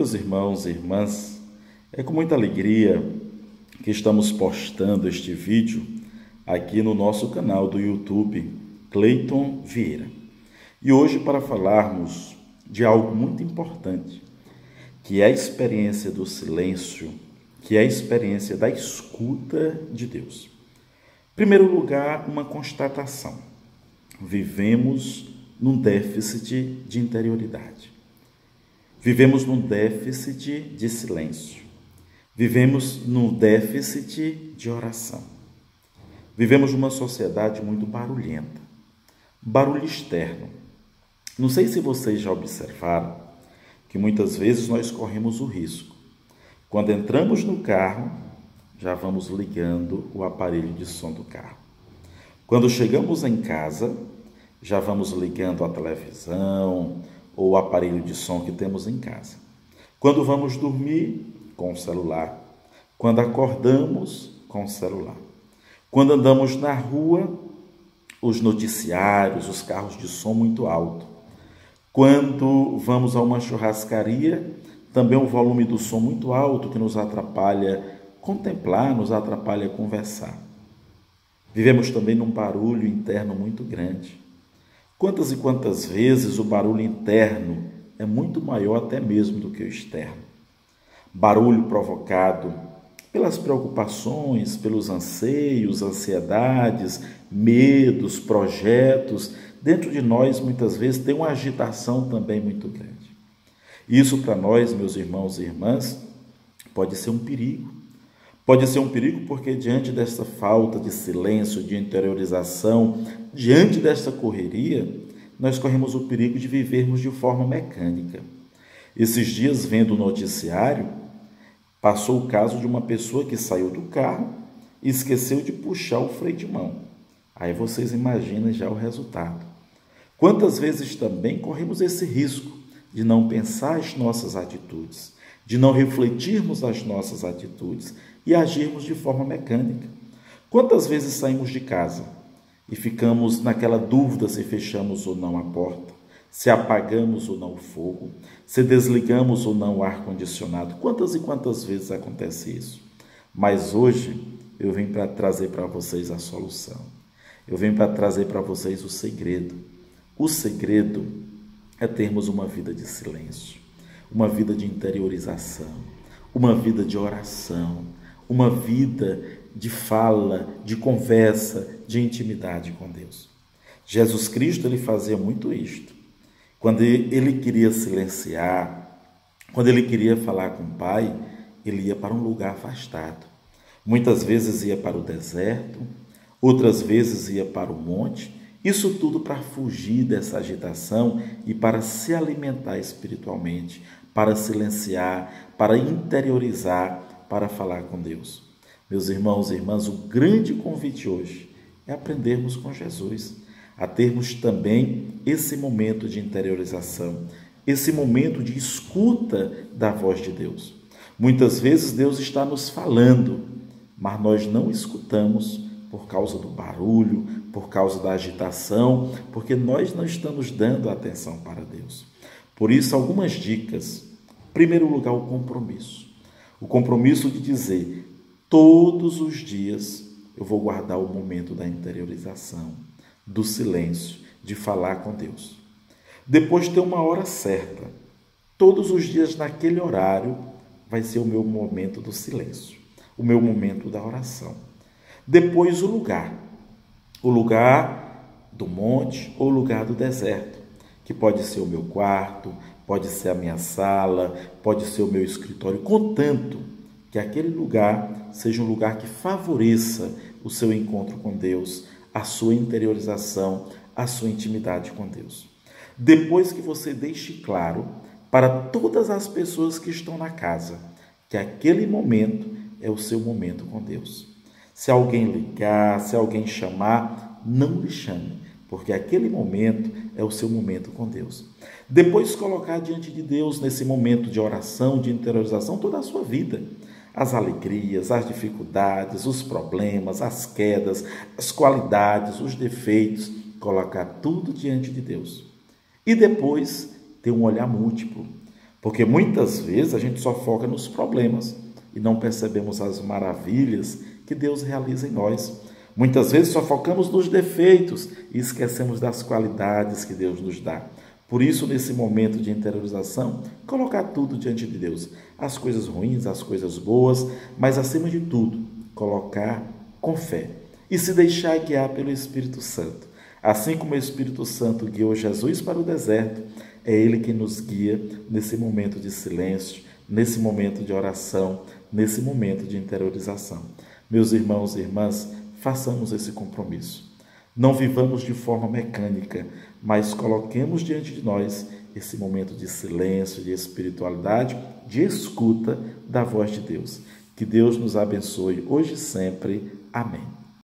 Meus irmãos e irmãs, é com muita alegria que estamos postando este vídeo aqui no nosso canal do YouTube, Cleiton Vieira. E hoje para falarmos de algo muito importante, que é a experiência do silêncio, que é a experiência da escuta de Deus. Em primeiro lugar, uma constatação: vivemos num déficit de interioridade. Vivemos num déficit de silêncio. Vivemos num déficit de oração. Vivemos numa sociedade muito barulhenta. Barulho externo. Não sei se vocês já observaram que muitas vezes nós corremos o risco. Quando entramos no carro, já vamos ligando o aparelho de som do carro. Quando chegamos em casa, já vamos ligando a televisão ou o aparelho de som que temos em casa. Quando vamos dormir, com o celular. Quando acordamos, com o celular. Quando andamos na rua, os noticiários, os carros de som muito alto. Quando vamos a uma churrascaria, também o volume do som muito alto que nos atrapalha contemplar, nos atrapalha conversar. Vivemos também num barulho interno muito grande. Quantas e quantas vezes o barulho interno é muito maior até mesmo do que o externo. Barulho provocado pelas preocupações, pelos anseios, ansiedades, medos, projetos. Dentro de nós, muitas vezes, tem uma agitação também muito grande. Isso para nós, meus irmãos e irmãs, pode ser um perigo. Pode ser um perigo porque diante dessa falta de silêncio, de interiorização, diante dessa correria, nós corremos o perigo de vivermos de forma mecânica. Esses dias, vendo o noticiário, passou o caso de uma pessoa que saiu do carro e esqueceu de puxar o freio de mão. Aí vocês imaginem já o resultado. Quantas vezes também corremos esse risco de não pensar as nossas atitudes, de não refletirmos as nossas atitudes e agirmos de forma mecânica. Quantas vezes saímos de casa e ficamos naquela dúvida se fechamos ou não a porta, se apagamos ou não o fogo, se desligamos ou não o ar-condicionado? Quantas e quantas vezes acontece isso? Mas hoje eu venho para trazer para vocês a solução. Eu venho para trazer para vocês o segredo. O segredo é termos uma vida de silêncio, uma vida de interiorização, uma vida de oração, uma vida de fala, de conversa, de intimidade com Deus. Jesus Cristo, ele fazia muito isto. Quando ele queria silenciar, quando ele queria falar com o Pai, ele ia para um lugar afastado. Muitas vezes ia para o deserto, outras vezes ia para o monte, isso tudo para fugir dessa agitação e para se alimentar espiritualmente, para silenciar, para interiorizar, para falar com Deus. Meus irmãos e irmãs, o grande convite hoje é aprendermos com Jesus, a termos também esse momento de interiorização, esse momento de escuta da voz de Deus. Muitas vezes Deus está nos falando, mas nós não escutamos por causa do barulho, por causa da agitação, porque nós não estamos dando atenção para Deus. Por isso, algumas dicas. Em primeiro lugar, o compromisso. O compromisso de dizer: todos os dias eu vou guardar o momento da interiorização, do silêncio, de falar com Deus. Depois ter uma hora certa. Todos os dias naquele horário vai ser o meu momento do silêncio, o meu momento da oração. Depois o lugar do monte ou o lugar do deserto, que pode ser o meu quarto, pode ser a minha sala, pode ser o meu escritório, contanto que aquele lugar seja um lugar que favoreça o seu encontro com Deus, a sua interiorização, a sua intimidade com Deus. Depois que você deixe claro para todas as pessoas que estão na casa que aquele momento é o seu momento com Deus. Se alguém ligar, se alguém chamar, não lhe chame, porque aquele momento é o seu momento com Deus. Depois colocar diante de Deus, nesse momento de oração, de interiorização, toda a sua vida. As alegrias, as dificuldades, os problemas, as quedas, as qualidades, os defeitos, colocar tudo diante de Deus. E depois ter um olhar múltiplo, Porque muitas vezes a gente só foca nos problemas e não percebemos as maravilhas que Deus realiza em nós. Muitas vezes só focamos nos defeitos e esquecemos das qualidades que Deus nos dá. Por isso, nesse momento de interiorização, colocar tudo diante de Deus. As coisas ruins, as coisas boas, mas acima de tudo, colocar com fé e se deixar guiar pelo Espírito Santo. Assim como o Espírito Santo guiou Jesus para o deserto, é Ele que nos guia nesse momento de silêncio, nesse momento de oração, nesse momento de interiorização. Meus irmãos e irmãs, façamos esse compromisso. Não vivamos de forma mecânica, mas coloquemos diante de nós esse momento de silêncio, de espiritualidade, de escuta da voz de Deus. Que Deus nos abençoe hoje e sempre. Amém.